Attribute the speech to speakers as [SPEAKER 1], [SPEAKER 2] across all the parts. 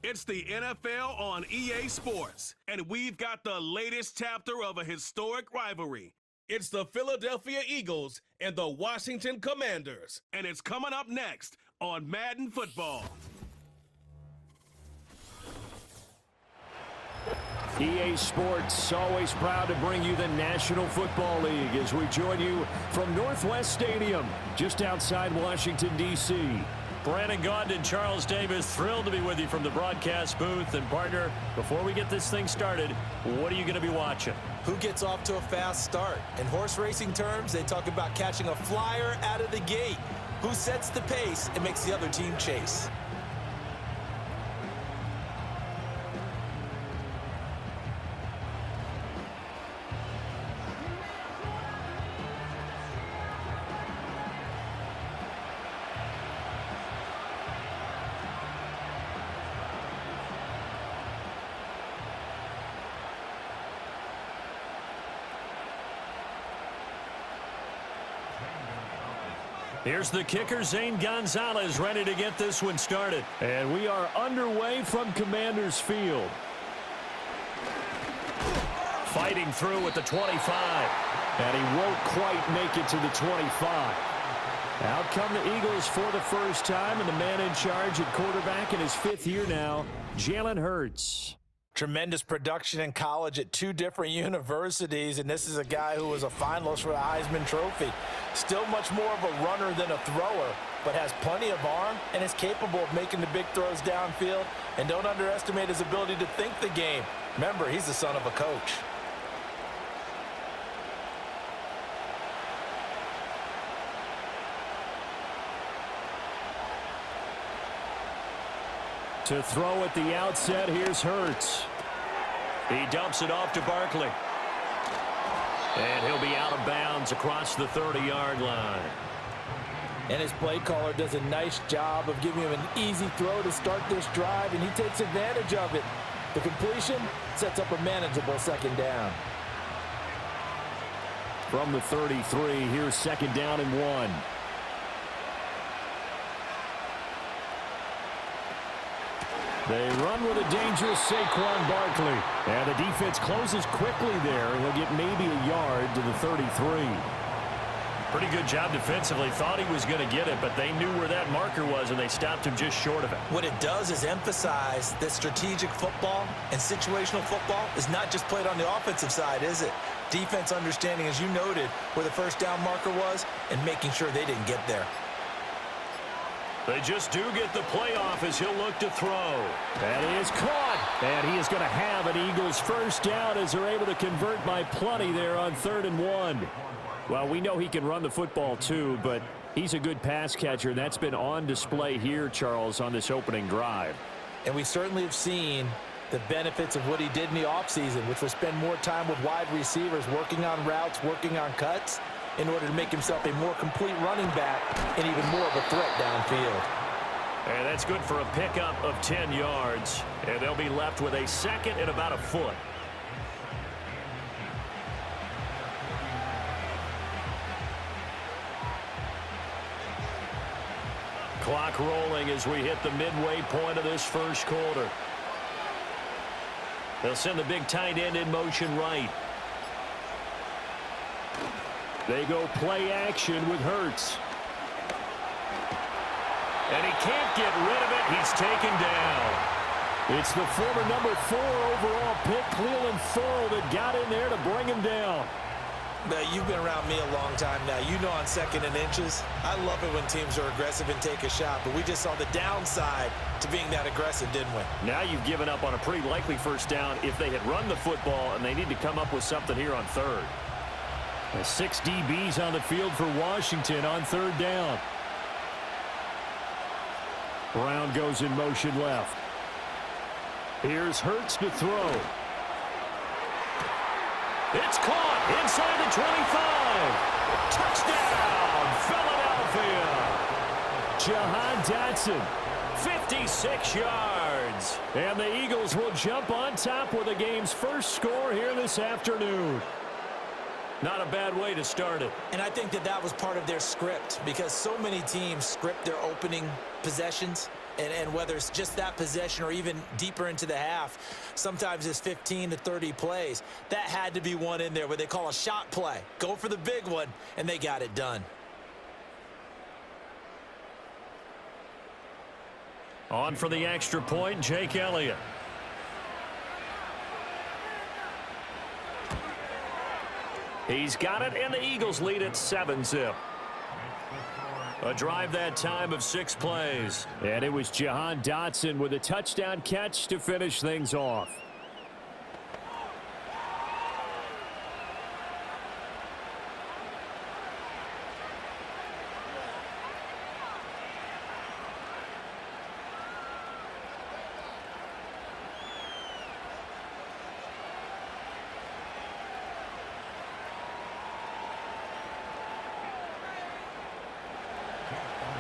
[SPEAKER 1] It's the NFL on EA Sports, and we've got the latest chapter of a historic rivalry. It's the Philadelphia Eagles and the Washington Commanders, and it's coming up next on Madden Football.
[SPEAKER 2] EA Sports, always proud to bring you the National Football League as we join you from Northwest Stadium, just outside Washington, D.C.
[SPEAKER 3] Brandon Gaudin and Charles Davis, thrilled to be with you from the broadcast booth. And partner, before we get this thing started, what are you going to be watching?
[SPEAKER 4] Who gets off to a fast start? In horse racing terms, they talk about catching a flyer out of the gate. Who sets the pace and makes the other team chase?
[SPEAKER 3] Here's the kicker, Zane Gonzalez, ready to get this one started.
[SPEAKER 2] And we are underway from Commanders Field.
[SPEAKER 3] Fighting through at the 25.
[SPEAKER 2] And he won't quite make it to the 25. Out come the Eagles for the first time, and the man in charge at quarterback in his fifth year now, Jalen Hurts.
[SPEAKER 4] Tremendous production in college at two different universities, and this is a guy who was a finalist for the Heisman Trophy. Still much more of a runner than a thrower, but has plenty of arm and is capable of making the big throws downfield. And don't underestimate his ability to think the game. Remember, he's the son of a coach.
[SPEAKER 2] To throw at the outset, here's Hurts.
[SPEAKER 3] He dumps it off to Barkley. And he'll be out of bounds across the 30-yard line.
[SPEAKER 4] And his play caller does a nice job of giving him an easy throw to start this drive, and he takes advantage of it. The completion sets up a manageable second down.
[SPEAKER 2] From the 33, here's second down and 1. They run with a dangerous Saquon Barkley. And the defense closes quickly there. He'll get maybe a yard to the 33.
[SPEAKER 3] Pretty good job defensively. Thought he was going to get it, but they knew where that marker was, and they stopped him just short of it.
[SPEAKER 4] What it does is emphasize that strategic football and situational football is not just played on the offensive side, is it? Defense understanding, as you noted, where the first down marker was and making sure they didn't get there.
[SPEAKER 3] They just do get the playoff as he'll look to throw.
[SPEAKER 2] And he is caught. And he is going to have an Eagles first down as they're able to convert by plenty there on 3rd and 1. Well, we know he can run the football too, but he's a good pass catcher, and that's been on display here, Charles, on this opening drive.
[SPEAKER 4] And we certainly have seen the benefits of what he did in the offseason, which was spend more time with wide receivers, working on routes, working on cuts, in order to make himself a more complete running back and even more of a threat downfield.
[SPEAKER 3] And that's good for a pickup of 10 yards. And they'll be left with a second and about a foot. Clock rolling as we hit the midway point of this first quarter. They'll send the big tight end in motion right.
[SPEAKER 2] They go play action with Hurts.
[SPEAKER 3] And he can't get rid of it. He's taken down.
[SPEAKER 2] It's the former number 4 overall pick, Cleveland Thorle, that got in there to bring him down.
[SPEAKER 4] Now, you've been around me a long time now. You know on 2nd and inches, I love it when teams are aggressive and take a shot. But we just saw the downside to being that aggressive, didn't we?
[SPEAKER 3] Now you've given up on a pretty likely first down if they had run the football, and they need to come up with something here on 3rd.
[SPEAKER 2] 6 DBs on the field for Washington on 3rd down. Brown goes in motion left. Here's Hurts to throw.
[SPEAKER 3] It's caught inside the 25. Touchdown, Philadelphia.
[SPEAKER 2] Jahan Dotson, 56 yards. And the Eagles will jump on top with the game's first score here this afternoon.
[SPEAKER 3] Not a bad way to start it.
[SPEAKER 4] And I think that was part of their script, because so many teams script their opening possessions And whether it's just that possession or even deeper into the half, sometimes it's 15 to 30 plays. That had to be one in there where they call a shot play. Go for the big one, and they got it done.
[SPEAKER 3] On for the extra point, Jake Elliott.
[SPEAKER 2] He's got it, and the Eagles lead at 7-zip.
[SPEAKER 3] A drive that time of 6 plays.
[SPEAKER 2] And it was Jahan Dotson with a touchdown catch to finish things off.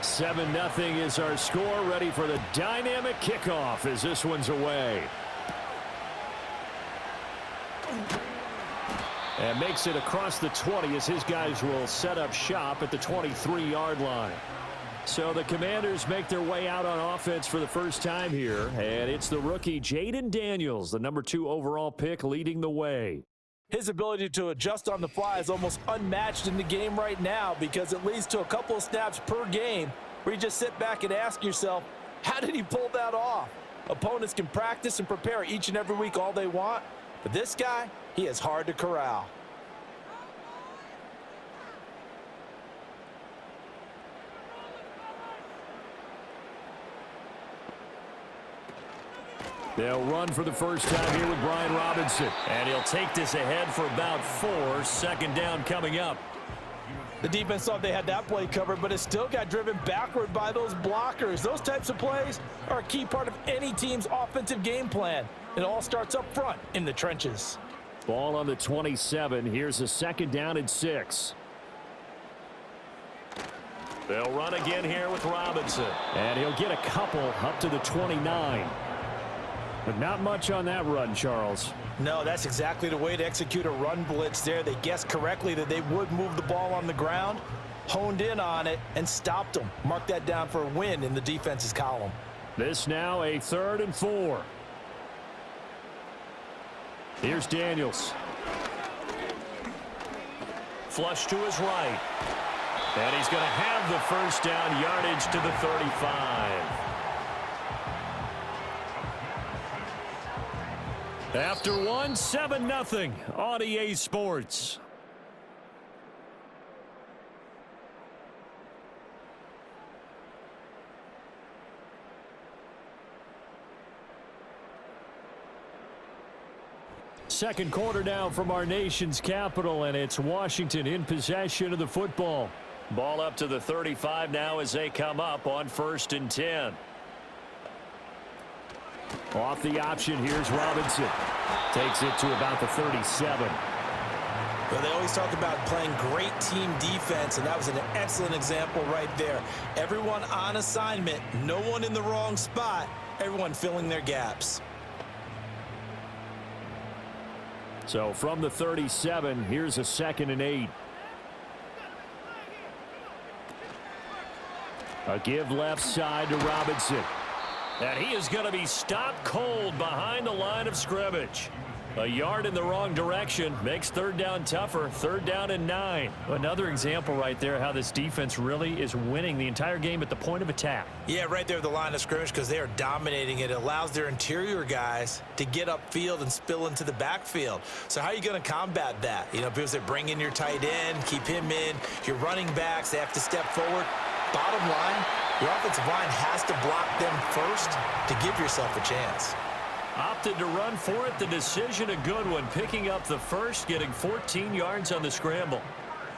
[SPEAKER 2] Seven nothing is our score, ready for the dynamic kickoff as this one's away. And makes it across the 20 as his guys will set up shop at the 23-yard line. So the Commanders make their way out on offense for the first time here, and it's the rookie Jaden Daniels, the number 2 overall pick, leading the way.
[SPEAKER 4] His ability to adjust on the fly is almost unmatched in the game right now because it leads to a couple of snaps per game where you just sit back and ask yourself, how did he pull that off? Opponents can practice and prepare each and every week all they want, but this guy, he is hard to corral.
[SPEAKER 2] They'll run for the first time here with Brian Robinson.
[SPEAKER 3] And he'll take this ahead for about 4. Second down coming up.
[SPEAKER 4] The defense thought they had that play covered, but it still got driven backward by those blockers. Those types of plays are a key part of any team's offensive game plan. It all starts up front in the trenches.
[SPEAKER 2] Ball on the 27. Here's a second down and 6.
[SPEAKER 3] They'll run again here with Robinson.
[SPEAKER 2] And he'll get a couple up to the 29. But not much on that run, Charles.
[SPEAKER 4] No, that's exactly the way to execute a run blitz there. They guessed correctly that they would move the ball on the ground, honed in on it, and stopped them. Mark that down for a win in the defense's column.
[SPEAKER 2] This now a 3rd and 4. Here's Daniels.
[SPEAKER 3] Flush to his right. And he's going to have the first down, yardage to the 35.
[SPEAKER 2] After 1, 7-0 on EA Sports. Second quarter now from our nation's capital, and it's Washington in possession of the football.
[SPEAKER 3] Ball up to the 35 now as they come up on 1st and 10.
[SPEAKER 2] Off the option, here's Robinson. Takes it to about the 37.
[SPEAKER 4] Well, they always talk about playing great team defense, and that was an excellent example right there. Everyone on assignment, no one in the wrong spot, everyone filling their gaps.
[SPEAKER 2] So from the 37, here's a 2nd and 8. A give left side to Robinson.
[SPEAKER 3] And he is going to be stopped cold behind the line of scrimmage. A yard in the wrong direction makes 3rd down tougher. 3rd down and 9.
[SPEAKER 5] Another example right there how this defense really is winning the entire game at the point of attack.
[SPEAKER 4] Yeah, right there at the line of scrimmage because they are dominating it. It allows their interior guys to get upfield and spill into the backfield. So how are you going to combat that? You know, because they bring in your tight end, keep him in. Your running backs, they have to step forward. Bottom line, your offensive line has to block them first to give yourself a chance.
[SPEAKER 3] Opted to run for it. The decision a good one. Picking up the first, getting 14 yards on the scramble.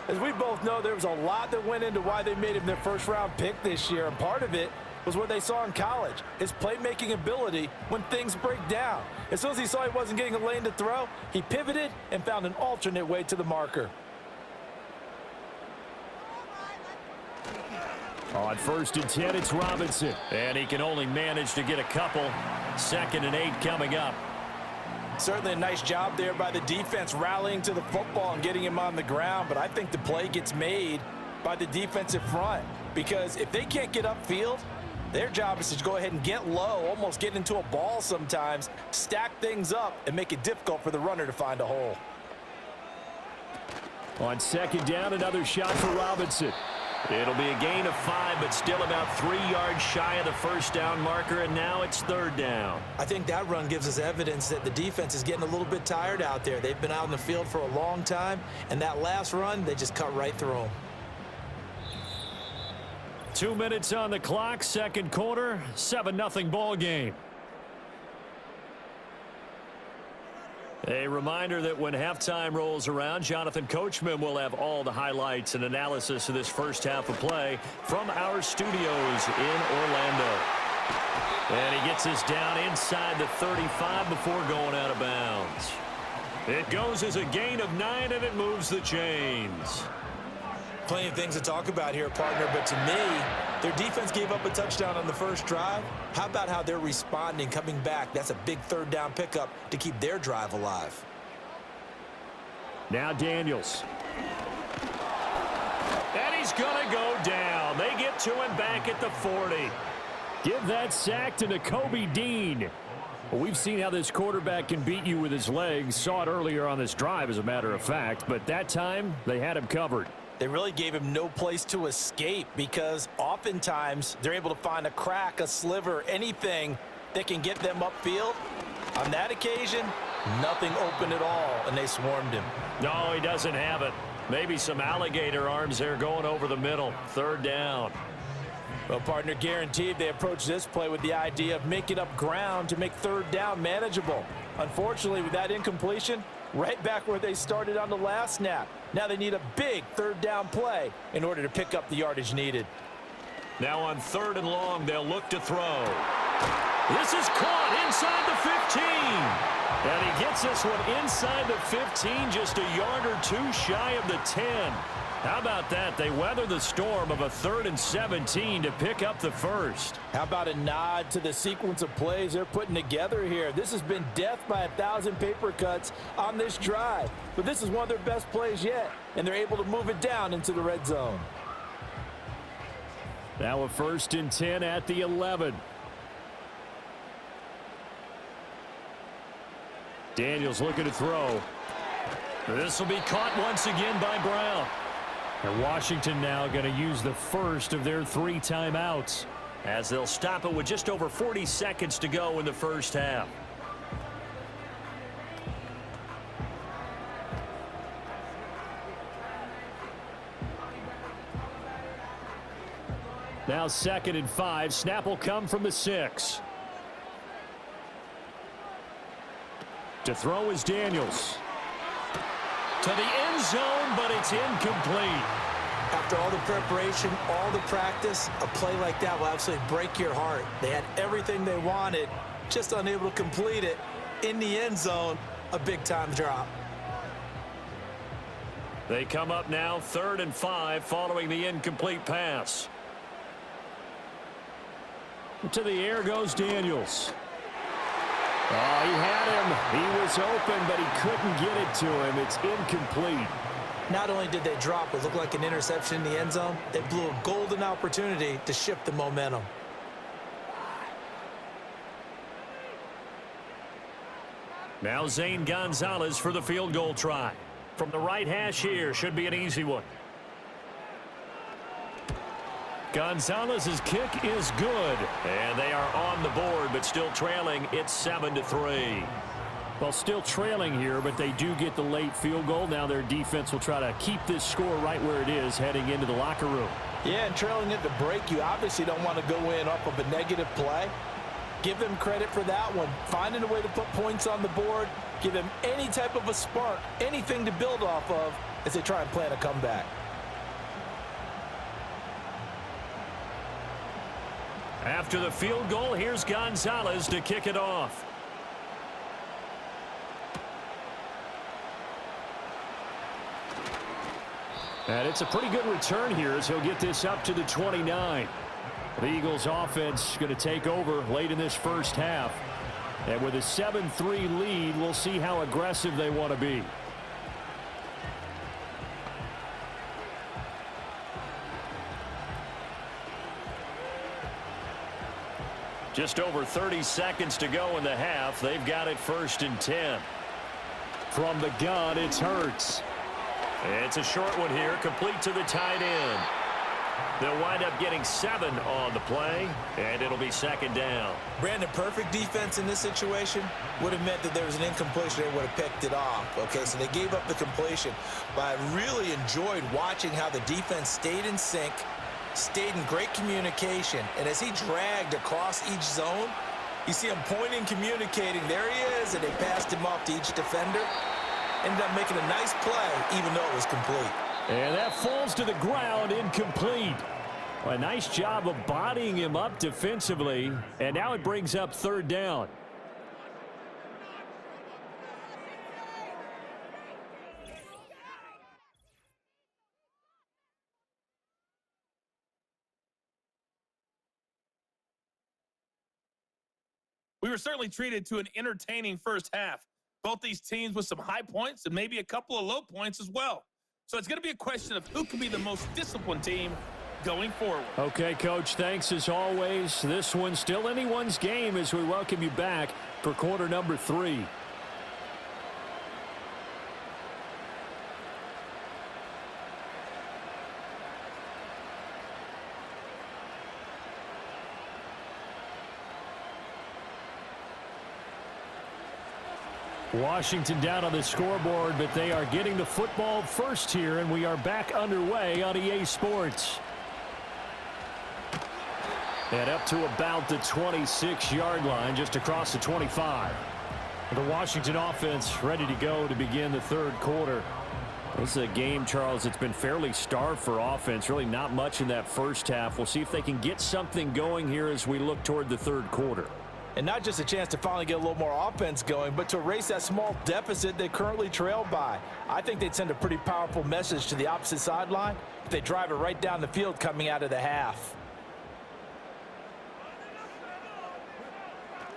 [SPEAKER 4] As we both know, there was a lot that went into why they made him their first-round pick this year, and part of it was what they saw in college, his playmaking ability when things break down. As soon as he saw he wasn't getting a lane to throw, he pivoted and found an alternate way to the marker.
[SPEAKER 2] On 1st and 10, it's Robinson.
[SPEAKER 3] And he can only manage to get a couple. 2nd and 8 coming up.
[SPEAKER 4] Certainly a nice job there by the defense rallying to the football and getting him on the ground, but I think the play gets made by the defensive front because if they can't get upfield, Their job is to go ahead and get low, almost get into a ball sometimes, stack things up, and make it difficult for the runner to find a hole.
[SPEAKER 2] On second down, another shot for Robinson.
[SPEAKER 3] It'll be a gain of 5, but still about 3 yards shy of the first down marker, and now it's third down.
[SPEAKER 4] I think that run gives us evidence that the defense is getting a little bit tired out there. They've been out in the field for a long time, and that last run, they just cut right through them.
[SPEAKER 2] 2 minutes on the clock, second quarter, 7-0 ball game.
[SPEAKER 3] A reminder that when halftime rolls around, Jonathan Coachman will have all the highlights and analysis of this first half of play from our studios in Orlando. And he gets us down inside the 35 before going out of bounds. It goes as a gain of 9, and it moves the chains.
[SPEAKER 4] Plenty of things to talk about here, partner, but to me, their defense gave up a touchdown on the first drive. How about how they're responding, coming back? That's a big third down pickup to keep their drive alive.
[SPEAKER 2] Now Daniels.
[SPEAKER 3] And he's going to go down. They get to him back at the 40.
[SPEAKER 2] Give that sack to Nakobe Dean. Well, we've seen how this quarterback can beat you with his legs. Saw it earlier on this drive, as a matter of fact. But that time, they had him covered.
[SPEAKER 4] They really gave him no place to escape because oftentimes they're able to find a crack, a sliver, anything that can get them upfield. On that occasion, nothing open at all, and they swarmed him.
[SPEAKER 3] No, he doesn't have it. Maybe some alligator arms there going over the middle. Third down.
[SPEAKER 4] Well, partner, guaranteed they approach this play with the idea of making up ground to make third down manageable. Unfortunately, with that incompletion, right back where they started on the last snap. Now they need a big third down play in order to pick up the yardage needed.
[SPEAKER 3] Now on third and long, they'll look to throw. This is caught inside the 15. And he gets this one inside the 15, just a yard or two shy of the 10. How about that? They weather the storm of a 3rd and 17 to pick up the first.
[SPEAKER 4] How about a nod to the sequence of plays they're putting together here? This has been death by 1,000 paper cuts on this drive. But this is one of their best plays yet, and they're able to move it down into the red zone.
[SPEAKER 2] Now a 1st and 10 at the 11. Daniels looking to throw.
[SPEAKER 3] This will be caught once again by Brown.
[SPEAKER 2] And Washington now going to use the first of their 3 timeouts,
[SPEAKER 3] as they'll stop it with just over 40 seconds to go in the first half.
[SPEAKER 2] Now 2nd and 5. Snap will come from the 6. To throw is Daniels.
[SPEAKER 3] To the end zone, but it's incomplete.
[SPEAKER 4] After all the preparation, all the practice, a play like that will absolutely break your heart. They had everything they wanted, just unable to complete it. In the end zone, a big-time drop.
[SPEAKER 3] They come up now 3rd and 5 following the incomplete pass.
[SPEAKER 2] To the air goes Daniels. Oh, he had him. He was open, but he couldn't get it to him. It's incomplete.
[SPEAKER 4] Not only did they drop what looked like an interception in the end zone, they blew a golden opportunity to shift the momentum.
[SPEAKER 3] Now Zane Gonzalez for the field goal try. From the right hash here, should be an easy one. Gonzalez's kick is good, and they are on the board, but still trailing. It's 7-3.
[SPEAKER 2] Well, still trailing here, but they do get the late field goal. Now their defense will try to keep this score right where it is heading into the locker room.
[SPEAKER 4] Yeah, and trailing at the break, you obviously don't want to go in off of a negative play. Give them credit for that one. Finding a way to put points on the board, give them any type of a spark, anything to build off of as they try and plan a comeback.
[SPEAKER 3] After the field goal, here's Gonzalez to kick it off.
[SPEAKER 2] And it's a pretty good return here as he'll get this up to the 29. The Eagles offense going to take over late in this first half. And with a 7-3 lead, we'll see how aggressive they want to be.
[SPEAKER 3] Just over 30 seconds to go in the half. They've got it 1st and 10.
[SPEAKER 2] From the gun, it's Hurts.
[SPEAKER 3] It's a short one here, complete to the tight end. They'll wind up getting 7 on the play, and it'll be 2nd down.
[SPEAKER 4] Brandon, perfect defense in this situation would have meant that there was an incompletion. They would have picked it off. Okay, so they gave up the completion. But I really enjoyed watching how the defense stayed in sync, stayed in great communication. And as he dragged across each zone, you see him pointing, communicating. There he is, and they passed him off to each defender. Ended up making a nice play, even though it was complete.
[SPEAKER 2] And that falls to the ground, incomplete. A nice job of bodying him up defensively, and now it brings up 3rd down.
[SPEAKER 6] We were certainly treated to an entertaining first half. Both these teams with some high points and maybe a couple of low points as well. So it's going to be a question of who can be the most disciplined team going forward.
[SPEAKER 2] Okay, Coach, thanks as always. This one's still anyone's game as we welcome you back for quarter number 3. Washington down on the scoreboard, but they are getting the football first here, and we are back underway on EA Sports. And up to about the 26-yard line, just across the 25. The Washington offense ready to go to begin the 3rd quarter. This is a game, Charles, it's been fairly starved for offense. Really not much in that first half. We'll see if they can get something going here as we look toward the 3rd quarter.
[SPEAKER 4] And not just a chance to finally get a little more offense going, but to erase that small deficit they currently trail by. I think they'd send a pretty powerful message to the opposite sideline if they drive it right down the field coming out of the half.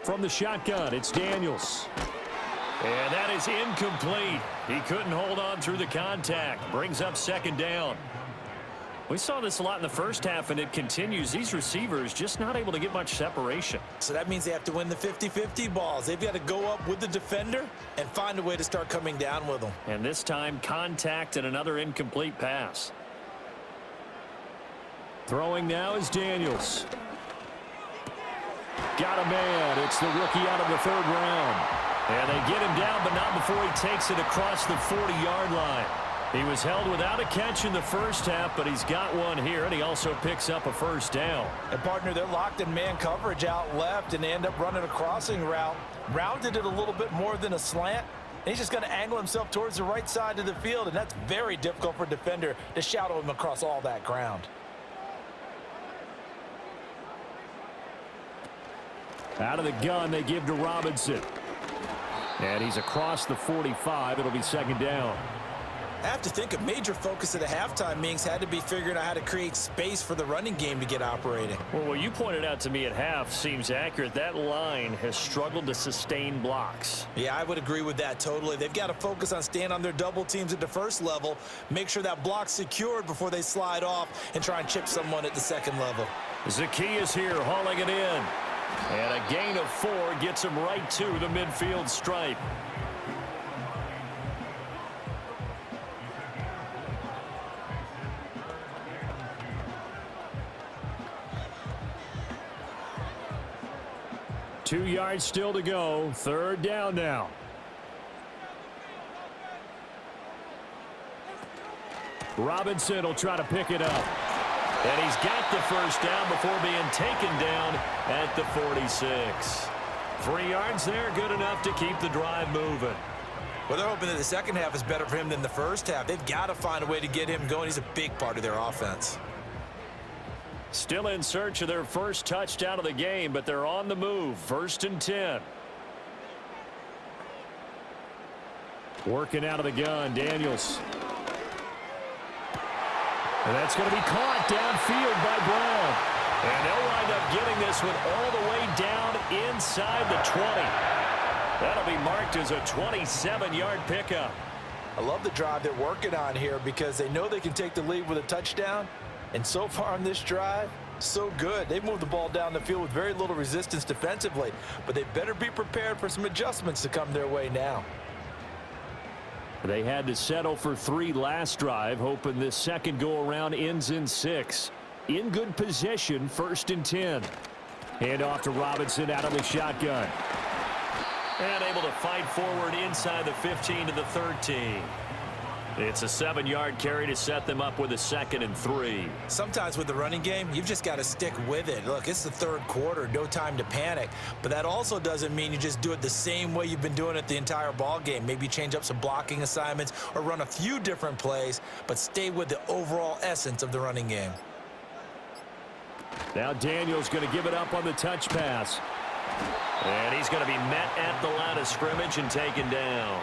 [SPEAKER 2] From the shotgun, it's Daniels.
[SPEAKER 3] And that is incomplete. He couldn't hold on through the contact. Brings up 2nd down. We saw this a lot in the first half, and it continues. These receivers just not able to get much separation.
[SPEAKER 4] So that means they have to win the 50-50 balls. They've got to go up with the defender and find a way to start coming down with them.
[SPEAKER 3] And this time, contact and another incomplete pass.
[SPEAKER 2] Throwing now is Daniels. Got a man. It's the rookie out of the 3rd round.
[SPEAKER 3] And they get him down, but not before he takes it across the 40-yard line. He was held without a catch in the first half, but he's got one here, and he also picks up a 1st down.
[SPEAKER 4] And, partner, they're locked in man coverage out left, and they end up running a crossing route. Rounded it a little bit more than a slant. And he's just going to angle himself towards the right side of the field, and that's very difficult for a defender to shadow him across all that ground.
[SPEAKER 2] Out of the gun, they give to Robinson. And he's across the 45. It'll be 2nd down.
[SPEAKER 4] I have to think a major focus of the halftime meetings had to be figuring out how to create space for the running game to get operating.
[SPEAKER 3] Well, what you pointed out to me at half seems accurate. That line has struggled to sustain blocks.
[SPEAKER 4] Yeah, I would agree with that totally. They've got to focus on staying on their double teams at the first level, make sure that block's secured before they slide off and try and chip someone at the 2nd level.
[SPEAKER 3] Zacchaeus here hauling it in. And a gain of 4 gets him right to the midfield stripe.
[SPEAKER 2] Two yards still to go. 3rd down now. Robinson will try to pick it up.
[SPEAKER 3] And he's got the 1st down before being taken down at the 46. 3 yards there, good enough to keep the drive moving.
[SPEAKER 4] Well, they're hoping that the 2nd half is better for him than the first half. They've got to find a way to get him going. He's a big part of their offense.
[SPEAKER 3] Still in search of their first touchdown of the game, but they're on the move. 1st and 10.
[SPEAKER 2] Working out of the gun, Daniels. And that's going to be caught downfield by Brown.
[SPEAKER 3] And they'll wind up getting this one all the way down inside the 20. That'll be marked as a 27-yard pickup.
[SPEAKER 4] I love the drive they're working on here because they know they can take the lead with a touchdown. And so far on this drive, So good. They moved the ball down the field with very little resistance defensively, but they better be prepared for some adjustments to come their way now.
[SPEAKER 2] They had to settle for 3 last drive, hoping this second go-around ends in 6. In good position, 1st and 10. Hand off to Robinson out of the shotgun.
[SPEAKER 3] And able to fight forward inside the 15 to the 13. It's a 7-yard carry to set them up with a 2nd and 3.
[SPEAKER 4] Sometimes with the running game, you've just got to stick with it. Look, it's the 3rd quarter, no time to panic. But that also doesn't mean you just do it the same way you've been doing it the entire ball game. Maybe change up some blocking assignments or run a few different plays, but stay with the overall essence of the running game.
[SPEAKER 2] Now Daniel's going to give it up on the touch pass.
[SPEAKER 3] And he's going to be met at the line of scrimmage and taken down.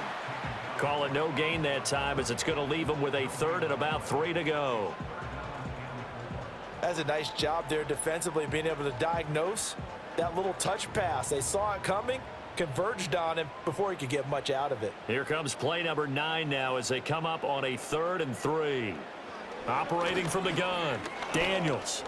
[SPEAKER 3] Call it no gain that time, as it's going to leave him with a 3rd and about 3 to go.
[SPEAKER 4] That's a nice job there defensively, being able to diagnose that little touch pass. They saw it coming, converged on him before he could get much out of it.
[SPEAKER 3] Here comes play number 9 now as they come up on a 3rd and 3. Operating from the gun, Daniels.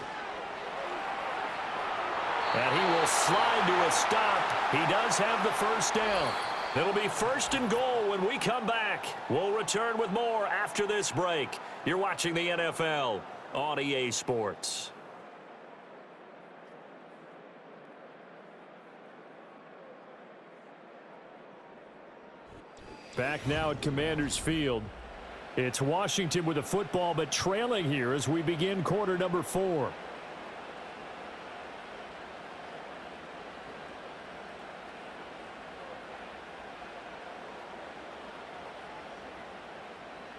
[SPEAKER 3] And he will slide to a stop. He does have the 1st down. It'll be 1st and goal when we come back. We'll return with more after this break. You're watching the NFL on EA Sports.
[SPEAKER 2] Back now at Commanders Field. It's Washington with the football, but trailing here as we begin quarter number 4.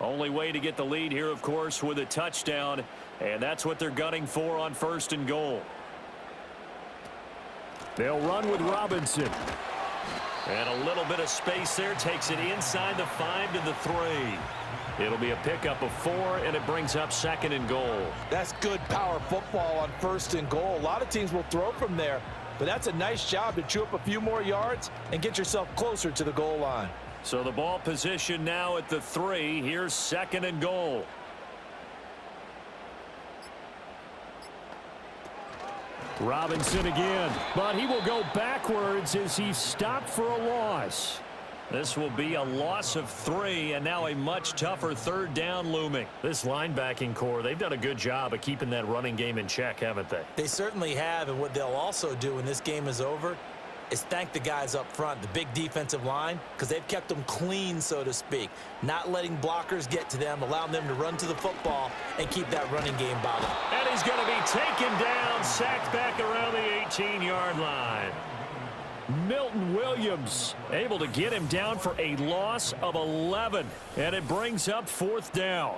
[SPEAKER 3] Only way to get the lead here, of course, with a touchdown, and that's what they're gunning for on 1st and goal.
[SPEAKER 2] They'll run with Robinson.
[SPEAKER 3] And a little bit of space there, takes it inside the 5 to the 3. It'll be a pickup of 4, and it brings up 2nd and goal.
[SPEAKER 4] That's good power football on 1st and goal. A lot of teams will throw from there, but that's a nice job to chew up a few more yards and get yourself closer to the goal line.
[SPEAKER 3] So the ball position now at the 3. Here's 2nd and goal.
[SPEAKER 2] Robinson again, but he will go backwards as he stopped for a loss.
[SPEAKER 3] This will be a loss of 3, and now a much tougher 3rd down looming.
[SPEAKER 5] This linebacking core, they've done a good job of keeping that running game in check, haven't they?
[SPEAKER 4] They certainly have, and what they'll also do when this game is over is thank the guys up front, the big defensive line, because they've kept them clean, so to speak, not letting blockers get to them, allowing them to run to the football and keep that running game bottom.
[SPEAKER 3] And he's going to be taken down, sacked back around the 18-yard line.
[SPEAKER 2] Milton Williams able to get him down for a loss of 11, and it brings up 4th down.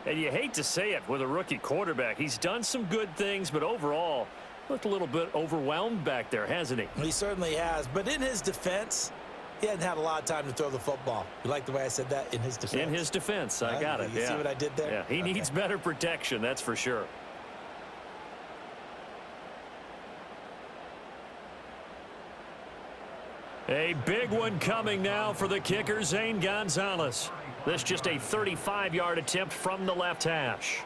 [SPEAKER 5] And you hate to say it with a rookie quarterback. He's done some good things, but overall, looked a little bit overwhelmed back there, hasn't he?
[SPEAKER 4] He certainly has, but in his defense, he hadn't had a lot of time to throw the football. You like the way I said that? In his defense.
[SPEAKER 5] In his defense, I got it.
[SPEAKER 4] You see what I did there?
[SPEAKER 5] Yeah, he needs better protection, that's for sure.
[SPEAKER 3] A big one coming now for the kicker, Zane Gonzalez.
[SPEAKER 5] This just a 35-yard attempt from the left hash.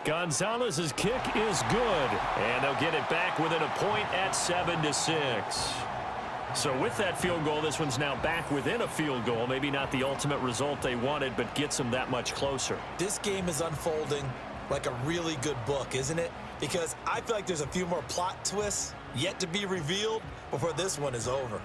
[SPEAKER 3] Gonzalez's kick is good, and they'll get it back within a point at 7-6.
[SPEAKER 5] So with that field goal, this one's now back within a field goal. Maybe not the ultimate result they wanted, but gets them that much closer.
[SPEAKER 4] This game is unfolding like a really good book, isn't it? Because I feel like there's a few more plot twists yet to be revealed before this one is over.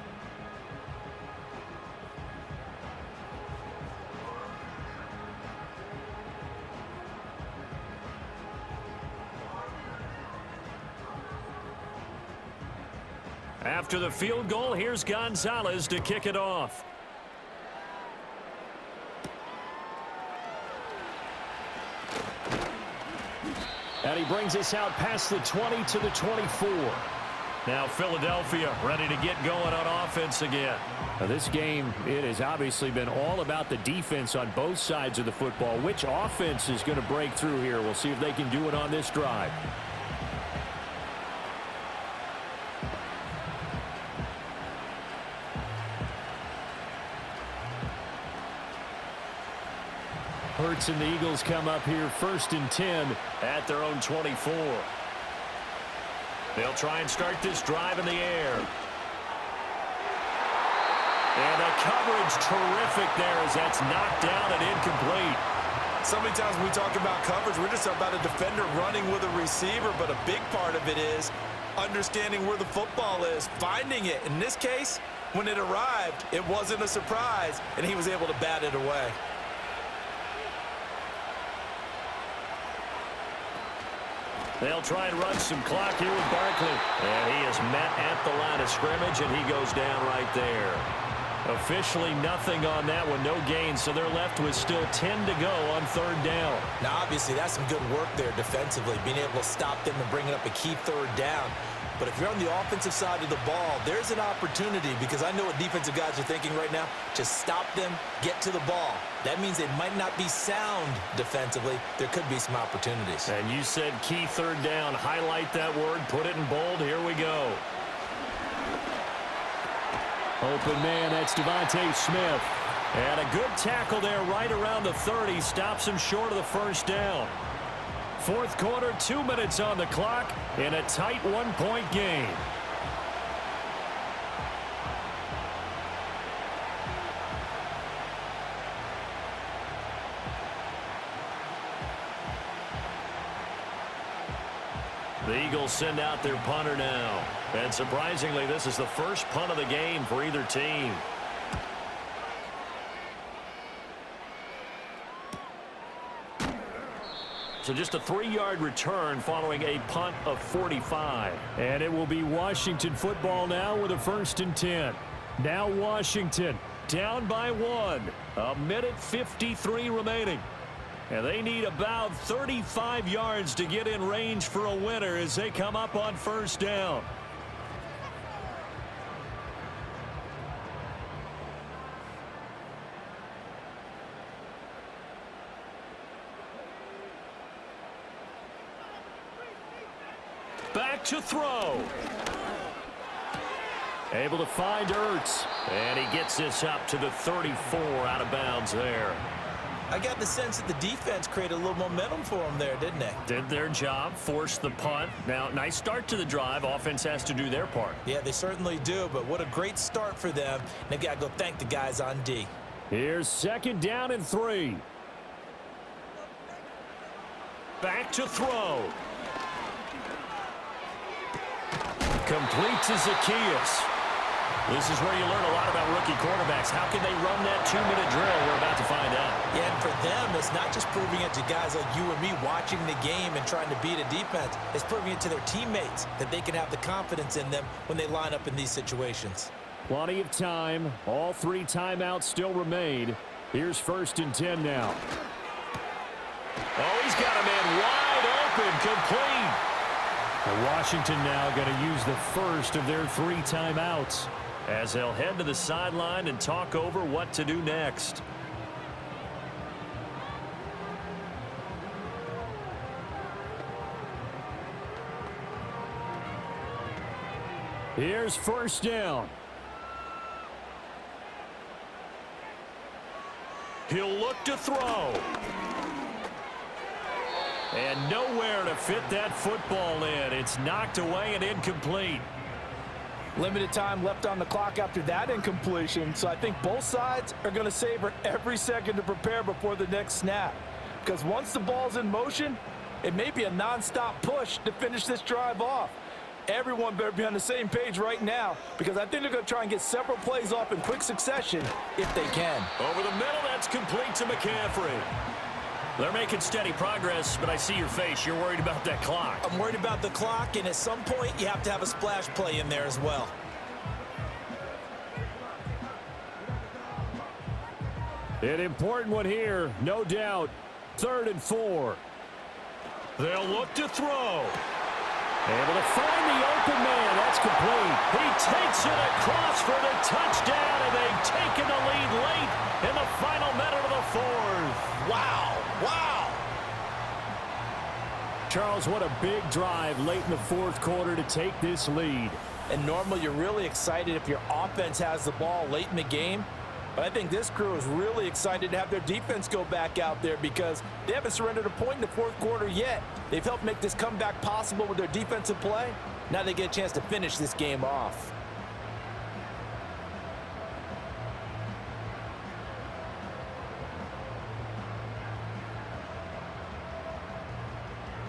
[SPEAKER 3] After the field goal, here's Gonzalez to kick it off.
[SPEAKER 2] And he brings us out past the 20 to the 24.
[SPEAKER 3] Now Philadelphia ready to get going on offense again.
[SPEAKER 2] Now this game, it has obviously been all about the defense on both sides of the football. Which offense is going to break through here? We'll see if they can do it on this drive. sticks, and the Eagles come up here 1st and 10
[SPEAKER 3] at their own 24. They'll try and start this drive in the air. And the coverage terrific there as that's knocked down and incomplete.
[SPEAKER 4] So many times when we talk about coverage, we're just about a defender running with a receiver, but a big part of it is understanding where the football is, finding it. In this case, when it arrived, it wasn't a surprise, and he was able to bat it away.
[SPEAKER 3] They'll try and run some clock here with Barkley. And he is met at the line of scrimmage, and he goes down right there. Officially nothing on that one, no gain, so they're left with still 10 to go on 3rd down.
[SPEAKER 4] Now, obviously, that's some good work there defensively, being able to stop them and bringing up a key 3rd down. But if you're on the offensive side of the ball, there's an opportunity, because I know what defensive guys are thinking right now. Just stop them, get to the ball. That means they might not be sound defensively. There could be some opportunities.
[SPEAKER 3] And you said key 3rd down. Highlight that word, put it in bold. Here we go.
[SPEAKER 2] Open man, that's Devontae Smith.
[SPEAKER 3] And a good tackle there right around the 30. Stops him short of the 1st down.
[SPEAKER 2] 4th quarter, 2 minutes on the clock in a tight 1-point game.
[SPEAKER 3] The Eagles send out their punter now. And surprisingly, this is the first punt of the game for either team. So just a 3-yard return following a punt of 45.
[SPEAKER 2] And it will be Washington football now with a 1st and 10. Now Washington down by 1. 1:53 remaining. And they need about 35 yards to get in range for a winner as they come up on 1st down. Back to throw. Able to find Ertz.
[SPEAKER 3] And he gets this up to the 34 out of bounds there.
[SPEAKER 4] I got the sense that the defense created a little momentum for them there, didn't they?
[SPEAKER 3] Did their job, forced the punt. Now, nice start to the drive. Offense has to do their part.
[SPEAKER 4] Yeah, they certainly do, but what a great start for them. They've got to go thank the guys on D.
[SPEAKER 2] Here's 2nd down and 3.
[SPEAKER 3] Back to throw.
[SPEAKER 2] Complete to Zacchaeus.
[SPEAKER 3] This is where you learn a lot about rookie quarterbacks. How can they run that 2-minute drill? We're about to find out.
[SPEAKER 4] Yeah, and for them, it's not just proving it to guys like you and me watching the game and trying to beat a defense. It's proving it to their teammates that they can have the confidence in them when they line up in these situations.
[SPEAKER 2] Plenty of time. All 3 timeouts still remain. Here's 1st and 10 now.
[SPEAKER 3] Oh, he's got a man wide open, complete.
[SPEAKER 2] And Washington now going to use the first of their 3 timeouts,
[SPEAKER 3] as they'll head to the sideline and talk over what to do next.
[SPEAKER 2] Here's 1st down.
[SPEAKER 3] He'll look to throw.
[SPEAKER 2] And nowhere to fit that football in. It's knocked away and incomplete.
[SPEAKER 7] Limited time left on the clock after that incompletion, so I think both sides are going to savor every second to prepare before the next snap. Because once the ball's in motion, it may be a nonstop push to finish this drive off. Everyone better be on the same page right now, because I think they're going to try and get several plays off in quick succession if they can.
[SPEAKER 3] Over the middle, that's complete to McCaffrey. They're making steady progress, but I see your face. You're worried about that clock.
[SPEAKER 4] I'm worried about the clock, and at some point, you have to have a splash play in there as well.
[SPEAKER 2] An important one here, no doubt. 3rd and 4.
[SPEAKER 3] They'll look to throw.
[SPEAKER 2] Able to find the open man. That's complete.
[SPEAKER 3] He takes it across for the touchdown, and they've taken the lead late in the final minute of the 4th.
[SPEAKER 4] Wow. Wow.
[SPEAKER 2] Charles, what a big drive late in the 4th quarter to take this lead.
[SPEAKER 4] And normally you're really excited if your offense has the ball late in the game.
[SPEAKER 7] But I think this crew is really excited to have their defense go back out there because they haven't surrendered a point in the fourth quarter yet. They've helped make this comeback possible with their defensive play. Now they get a chance to finish this game off.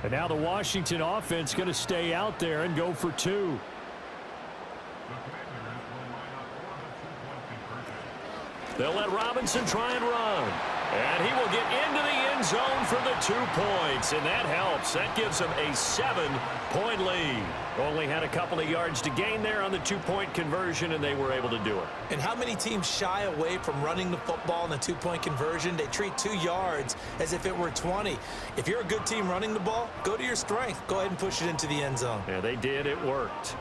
[SPEAKER 2] And now the Washington offense going to stay out there and go for 2.
[SPEAKER 3] They'll let Robinson try and run. And he will get into the end zone for the 2 points. And that helps. That gives them a 7-point lead. Only had a couple of yards to gain there on the 2-point conversion, and they were able to do it.
[SPEAKER 4] And how many teams shy away from running the football in the 2-point conversion? They treat 2 yards as if it were 20. If you're a good team running the ball, go to your strength. Go ahead and push it into the end zone.
[SPEAKER 3] Yeah, they did. It worked.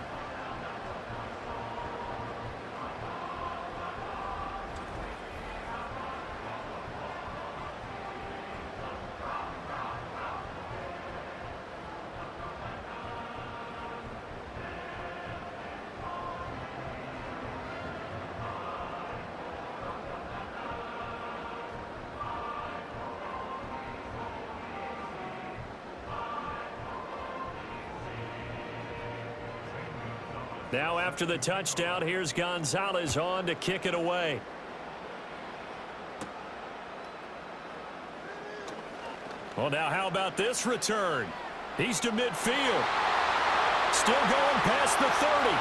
[SPEAKER 3] Now after the touchdown, here's Gonzalez on to kick it away. Well, now how about this return? He's to midfield. Still going past the 30.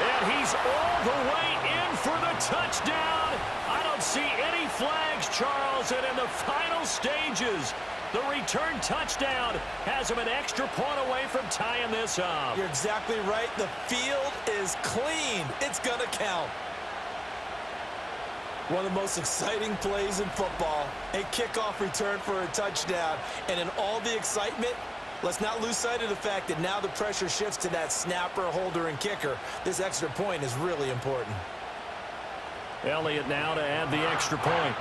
[SPEAKER 3] And he's all the way in for the touchdown. I don't see any flags, Charles. And in the final stages, the return touchdown has him an extra point away from tying this up.
[SPEAKER 4] You're exactly right. The field is clean. It's going to count. One of the most exciting plays in football, a kickoff return for a touchdown. And in all the excitement, let's not lose sight of the fact that now the pressure shifts to that snapper, holder, and kicker. This extra point is really important.
[SPEAKER 3] Elliott now to add the extra point.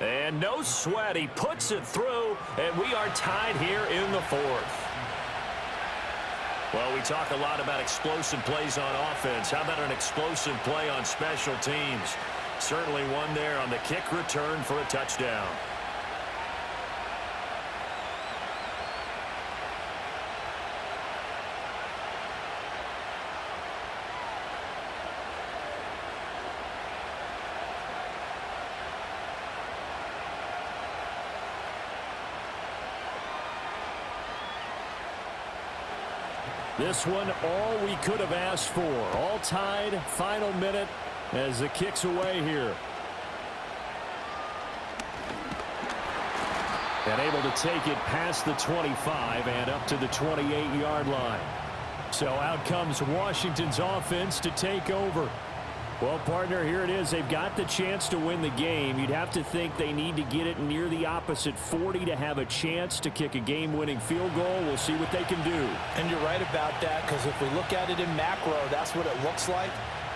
[SPEAKER 3] And no sweat. He puts it through, and we are tied here in the 4th. Well, we talk a lot about explosive plays on offense. How about an explosive play on special teams? Certainly one there on the kick return for a touchdown.
[SPEAKER 2] This one, all we could have asked for. All tied, final minute as the kick's away here. And able to take it past the 25 and up to the 28-yard line. So out comes Washington's offense to take over. Well, partner, here it is. They've got the chance to win the game. You'd have to think they need to get it near the opposite 40 to have a chance to kick a game-winning field goal. We'll see what they can do.
[SPEAKER 7] And you're right about that, because if we look at it in macro, that's what it looks like.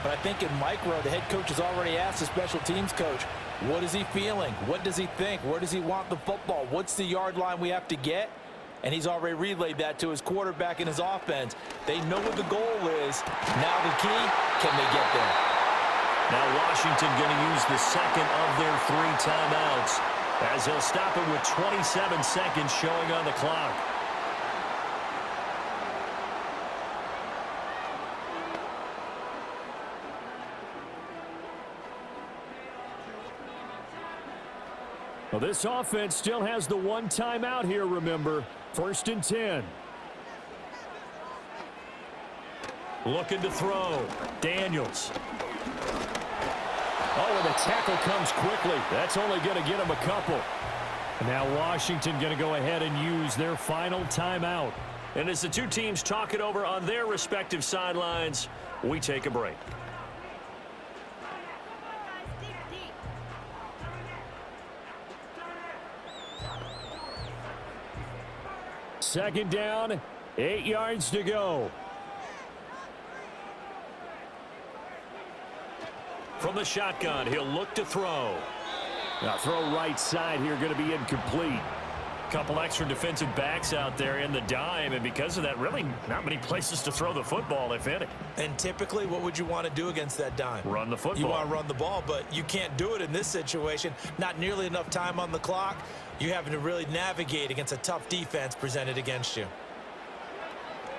[SPEAKER 7] But I think in micro, the head coach has already asked the special teams coach, what is he feeling? What does he think? Where does he want the football? What's the yard line we have to get? And he's already relayed that to his quarterback and his offense. They know what the goal is. Now the key, can they get there?
[SPEAKER 3] Now Washington going to use the second of their 3 timeouts as they'll stop it with 27 seconds showing on the clock.
[SPEAKER 2] Well, this offense still has the 1 timeout here, remember. 1st and 10.
[SPEAKER 3] Looking to throw. Daniels.
[SPEAKER 2] Oh, and the tackle comes quickly. That's only going to get him a couple. And now Washington going to go ahead and use their final timeout.
[SPEAKER 3] And as the two teams talk it over on their respective sidelines, we take a break.
[SPEAKER 2] Second down, 8 yards to go.
[SPEAKER 3] From the shotgun, he'll look to throw.
[SPEAKER 2] Now throw right side here, going to be incomplete.
[SPEAKER 3] Couple extra defensive backs out there in the dime, and because of that, really not many places to throw the football, if any.
[SPEAKER 4] And typically, what would you want to do against that dime?
[SPEAKER 3] Run the football.
[SPEAKER 4] You want to run the ball, but you can't do it in this situation. Not nearly enough time on the clock. You're having to really navigate against a tough defense presented against you.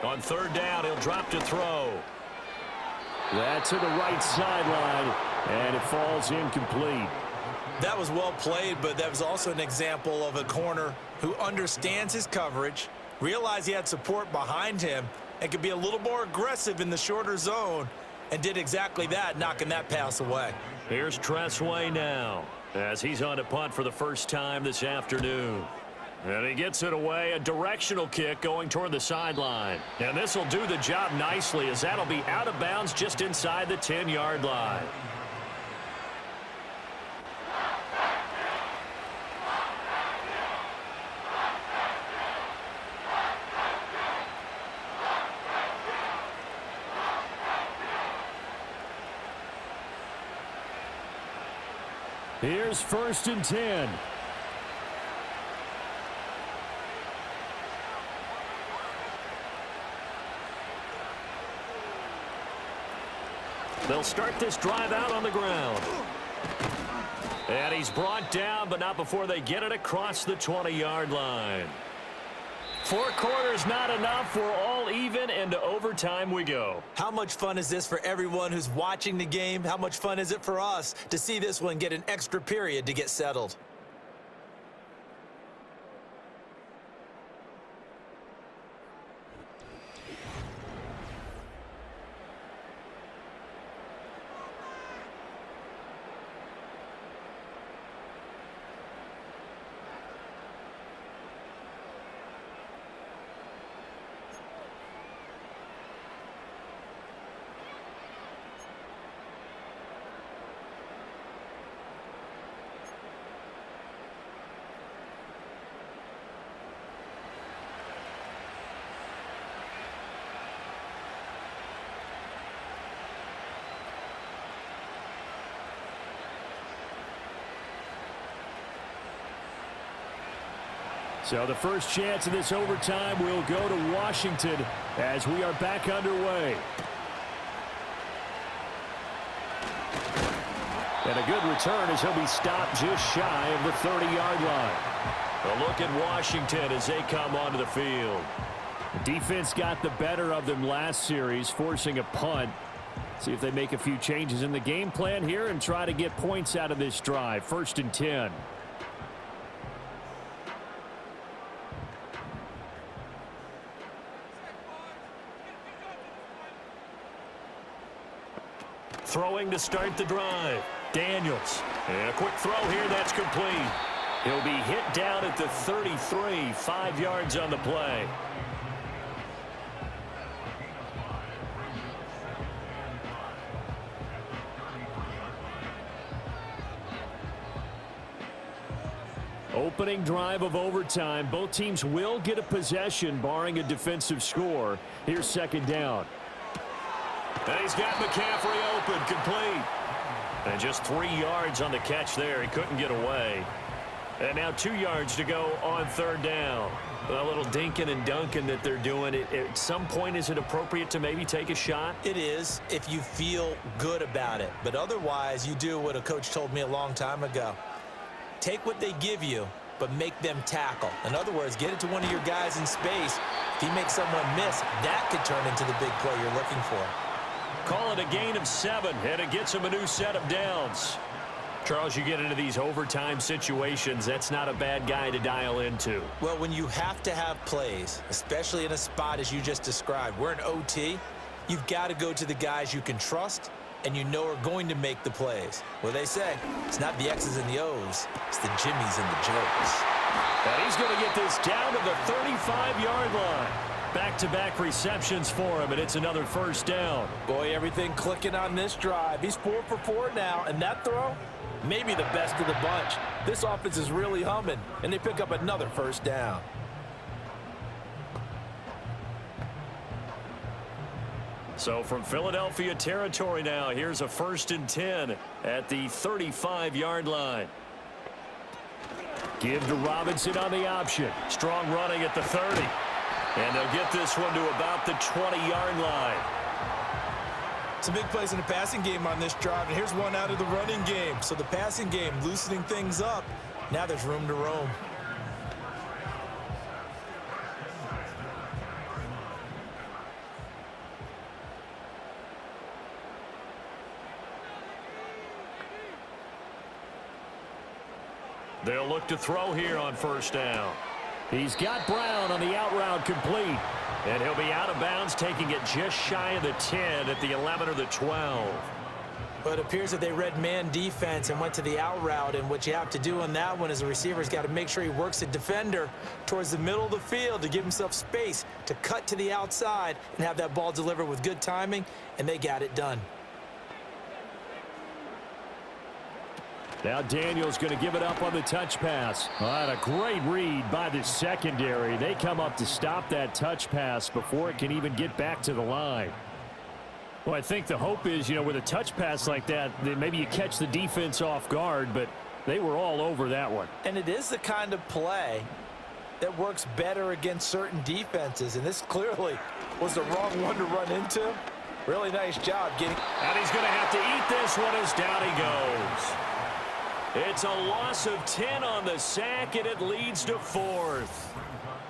[SPEAKER 3] On third down, he'll drop to throw.
[SPEAKER 2] That's to the right sideline, and it falls incomplete.
[SPEAKER 4] That was well played, but that was also an example of a corner who understands his coverage, realized he had support behind him, and could be a little more aggressive in the shorter zone, and did exactly that, knocking that pass away.
[SPEAKER 3] Here's Tressway now, as he's on to punt for the first time this afternoon. And he gets it away, a directional kick going toward the sideline. And this will do the job nicely, as that'll be out of bounds just inside the 10-yard line.
[SPEAKER 2] Here's 1st and 10.
[SPEAKER 3] They'll start this drive out on the ground. And he's brought down, but not before they get it across the 20-yard line. 4 quarters not enough. We're all even, and to overtime we go.
[SPEAKER 4] How much fun is this for everyone who's watching the game? How much fun is it for us to see this one get an extra period to get settled?
[SPEAKER 2] So the first chance of this overtime will go to Washington as we are back underway. And a good return as he'll be stopped just shy of the 30-yard line.
[SPEAKER 3] A look at Washington as they come onto the field.
[SPEAKER 2] The defense got the better of them last series, forcing a punt. See if they make a few changes in the game plan here and try to get points out of this drive. 1st and 10.
[SPEAKER 3] Throwing to start the drive. Daniels. And a quick throw here. That's complete. He'll be hit down at the 33. 5 yards on the play.
[SPEAKER 2] Opening drive of overtime. Both teams will get a possession, barring a defensive score. Here's 2nd down.
[SPEAKER 3] And he's got McCaffrey open, complete. And just 3 yards on the catch there. He couldn't get away. And now 2 yards to go on 3rd down. A little dinking and dunking that they're doing. At some point, is it appropriate to maybe take a shot?
[SPEAKER 4] It is, if you feel good about it. But otherwise, you do what a coach told me a long time ago. Take what they give you, but make them tackle. In other words, get it to one of your guys in space. If he makes someone miss, that could turn into the big play you're looking for.
[SPEAKER 3] Call it a gain of 7, and it gets him a new set of downs. Charles, you get into these overtime situations, that's not a bad guy to dial into.
[SPEAKER 4] Well, when you have to have plays, especially in a spot as you just described, we're in OT, you've got to go to the guys you can trust and you know are going to make the plays. Well, they say it's not the X's and the O's, it's the Jimmies and the Joes.
[SPEAKER 3] And he's going to get this down to the 35-yard line. Back-to-back receptions for him, and it's another 1st down.
[SPEAKER 7] Boy, everything clicking on this drive. He's 4 for 4 now, and that throw, maybe the best of the bunch. This offense is really humming, and they pick up another 1st down.
[SPEAKER 3] So from Philadelphia territory now, here's a 1st and 10 at the 35-yard line.
[SPEAKER 2] Give to Robinson on the option.
[SPEAKER 3] Strong running at the 30. And they'll get this one to about the 20-yard line.
[SPEAKER 4] Some big plays in the passing game on this drive, and here's one out of the running game. So the passing game loosening things up. Now there's room to roam.
[SPEAKER 3] They'll look to throw here on first down.
[SPEAKER 2] He's got Brown on the out route complete.
[SPEAKER 3] And he'll be out of bounds, taking it just shy of the 10 at the 11 or the 12.
[SPEAKER 4] But it appears that they read man defense and went to the out route. And what you have to do on that one is the receiver's got to make sure he works the defender towards the middle of the field to give himself space to cut to the outside and have that ball delivered with good timing. And they got it done.
[SPEAKER 2] Now Daniel's going to give it up on the touch pass. And a great read by the secondary. They come up to stop that touch pass before it can even get back to the line. Well, I think the hope is, with a touch pass like that, then maybe you catch the defense off guard, but they were all over that one.
[SPEAKER 4] And it is the kind of play that works better against certain defenses, and this clearly was the wrong one to run into. Really nice job getting.
[SPEAKER 3] And he's going to have to eat this one as down he goes. It's a loss of 10 on the sack, and it leads to 4th.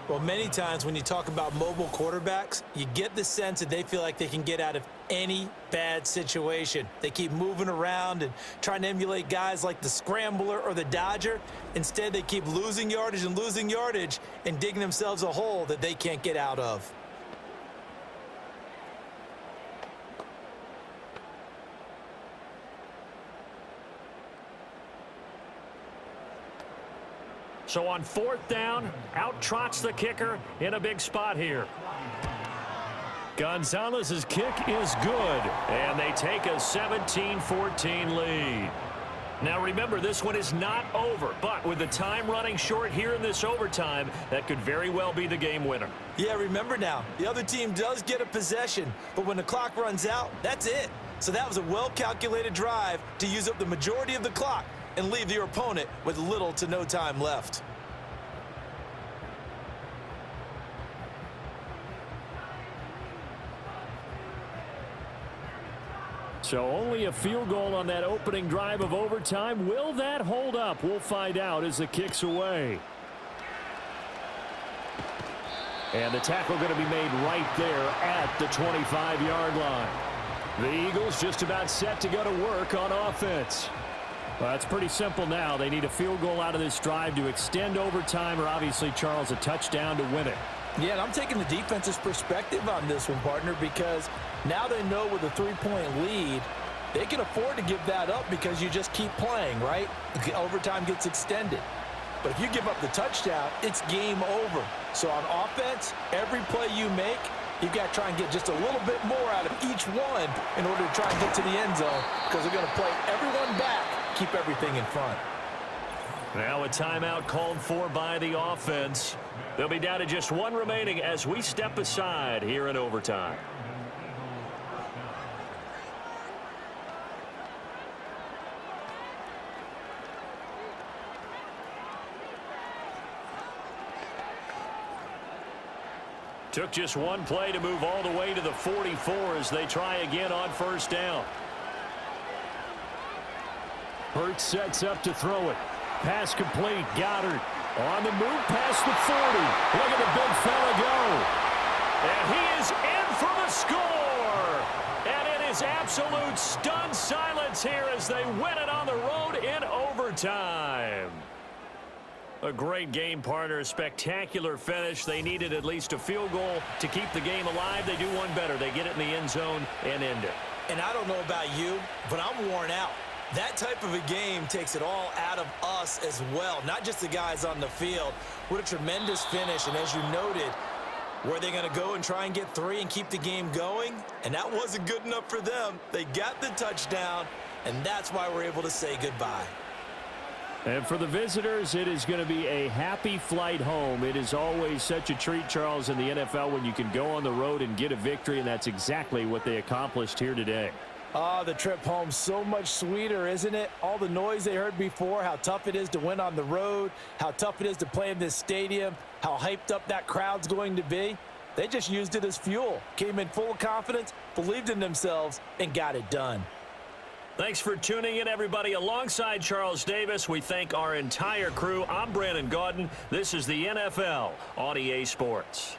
[SPEAKER 4] Well, many times when you talk about mobile quarterbacks, you get the sense that they feel like they can get out of any bad situation. They keep moving around and trying to emulate guys like the scrambler or the dodger. Instead, they keep losing yardage and digging themselves a hole that they can't get out of.
[SPEAKER 3] So on 4th down, out trots the kicker in a big spot here. Gonzalez's kick is good, and they take a 17-14 lead. Now remember, this one is not over, but with the time running short here in this overtime, that could very well be the game winner.
[SPEAKER 4] Yeah, remember now, the other team does get a possession, but when the clock runs out, that's it. So that was a well-calculated drive to use up the majority of the clock and leave your opponent with little to no time left.
[SPEAKER 2] So only a field goal on that opening drive of overtime. Will that hold up? We'll find out as the kick's away. And the tackle going to be made right there at the 25-yard line. The Eagles just about set to go to work on offense. Well, it's pretty simple now. They need a field goal out of this drive to extend overtime, or obviously, Charles, a touchdown to win it.
[SPEAKER 7] Yeah, and I'm taking the defense's perspective on this one, partner, because now they know with a 3-point lead, they can afford to give that up because you just keep playing, right? Overtime gets extended. But if you give up the touchdown, it's game over. So on offense, every play you make, you've got to try and get just a little bit more out of each one in order to try and get to the end zone, because they're going to play everyone back, keep everything in front.
[SPEAKER 3] Now a timeout called for by the offense. They'll be down to just one remaining as we step aside here in overtime. Took just one play to move all the way to the 44 as they try again on first down.
[SPEAKER 2] Hurts sets up to throw it. Pass complete. Goddard on the move past the 40. Look at the big fella go.
[SPEAKER 3] And he is in for the score. And it is absolute stunned silence here as they win it on the road in overtime. A great game, partner. A spectacular finish. They needed at least a field goal to keep the game alive. They do one better. They get it in the end zone and end it.
[SPEAKER 4] And I don't know about you, but I'm worn out. That type of a game takes it all out of us as well, not just the guys on the field. What a tremendous finish, and as you noted, were they going to go and try and get 3 and keep the game going? And that wasn't good enough for them. They got the touchdown, and that's why we're able to say goodbye.
[SPEAKER 2] And for the visitors, it is going to be a happy flight home. It is always such a treat, Charles, in the NFL when you can go on the road and get a victory, and that's exactly what they accomplished here today.
[SPEAKER 7] Oh, the trip home so much sweeter, isn't it? All the noise they heard before, how tough it is to win on the road, how tough it is to play in this stadium, how hyped up that crowd's going to be. They just used it as fuel, came in full of confidence, believed in themselves, and got it done.
[SPEAKER 3] Thanks for tuning in, everybody. Alongside Charles Davis, we thank our entire crew. I'm Brandon Gaudin. This is the NFL on EA Sports.